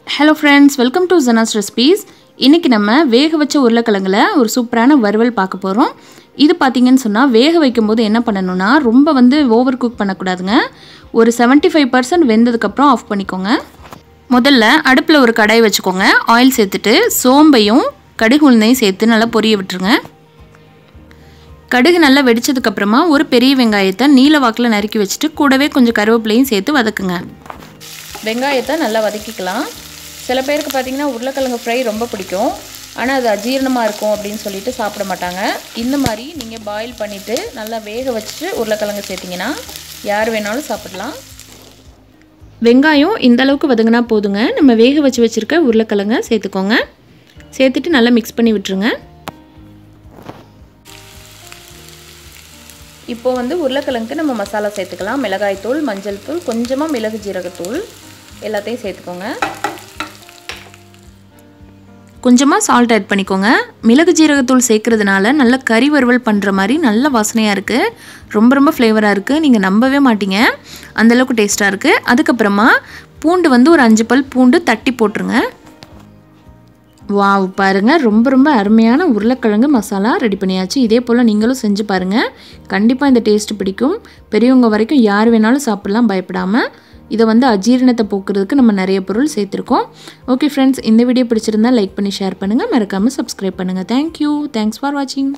Hello friends, welcome to Zana's recipes. இன்னைக்கு நம்ம வேக வச்ச உருளைக்கிழங்குல ஒரு சூப்பரான வறுவல் பார்க்க போறோம். இது பாத்தீங்கன்னு சொன்னா வேக வைக்கும்போது என்ன பண்ணனும்னா ரொம்ப ஓவர் குக் பண்ண கூடாதுங்க. ஒரு 75% வெந்ததுக்கு அப்புறம் ஆஃப் பண்ணிக்கோங்க. முதல்ல அடுப்புல ஒரு கடாய் வச்சுக்கோங்க. ஆயில் சேர்த்துட்டு சோம்பையும் கடுகு உளுந்தையும் சேர்த்து நல்லா பொரிய விட்டுருங்க. கடுகு நல்லா வெடிச்சதுக்கு அப்புறமா ஒரு பெரிய வெங்காயத்தை நீல வாக்குல நறுக்கி வச்சிட்டு கூடவே கொஞ்சம் கறிவேப்பிலையும் சேர்த்து வதக்குங்க. வெங்காயத்தை நல்லா வதக்கிக்கலாம். சில பேருக்கு பாத்தீங்கன்னா உருளைக்கிழங்கு ஃப்ரை ரொம்ப பிடிக்கும். ஆனா அது அஜீரணமா இருக்கும் அப்படினு சொல்லிட்டு சாப்பிட மாட்டாங்க. இந்த மாதிரி நீங்க பாயில் பண்ணிட்டு நல்லா வேக வச்சிட்டு உருளைக்கிழங்கு சேர்த்தீங்கன்னா யார் வேணாலும் சாப்பிடலாம். வெங்காயம் இந்த அளவுக்கு வதங்கினா போதுங்க. நம்ம வேக வச்சிருக்க உருளைக்கிழங்கை சேர்த்துக்கோங்க. சேர்த்துட்டு நல்லா mix பண்ணி விட்டுருங்க. இப்போ உருளைக்கிழங்குக்கு நம்ம மசாலா சேர்த்துக்கலாம். மிளகாய் தூள், மஞ்சள் தூள், கொஞ்சமா மிளகு ஜீரகத்தூள் எல்லாத்தையும் சேர்த்துக்கோங்க. கொஞ்சமா salt ஆட் பண்ணிக்கோங்க. மிளகு ஜீரகத்தூள் சேர்க்கிறதுனால நல்ல கறி வறுவல் பண்ற மாதிரி நல்ல வாசனையா இருக்கு. ரொம்ப ஃப்ளேவரா இருக்கு. நீங்க நம்பவே மாட்டீங்க. அந்த அளவுக்கு டேஸ்டா இருக்கு. அதுக்கு அப்புறமா பூண்டு ஒரு 5 பல் பூண்டு தட்டி போட்டுருங்க. வாவ் பாருங்க ரொம்ப அருமையான உருளைக்கிழங்கு மசாலா ரெடி பண்ணியாச்சு. இதே போல நீங்களும் செஞ்சு பாருங்க. கண்டிப்பா இந்த டேஸ்ட் பிடிக்கும். பெரியவங்க வரைக்கும் யார் வேணாலும் சாப்பிடலாம் பயப்படாம. இத அஜீரணத்தை போக்குறதுக்கு நம்ம நிறைய பொருள் சேர்த்திருக்கோம். ஓகே फ्रेंड्स, இந்த வீடியோ பிடிச்சிருந்தா லைக் பண்ணி ஷேர் பண்ணுங்க. மறக்காம Subscribe பண்ணுங்க. Thank you. Thanks for watching.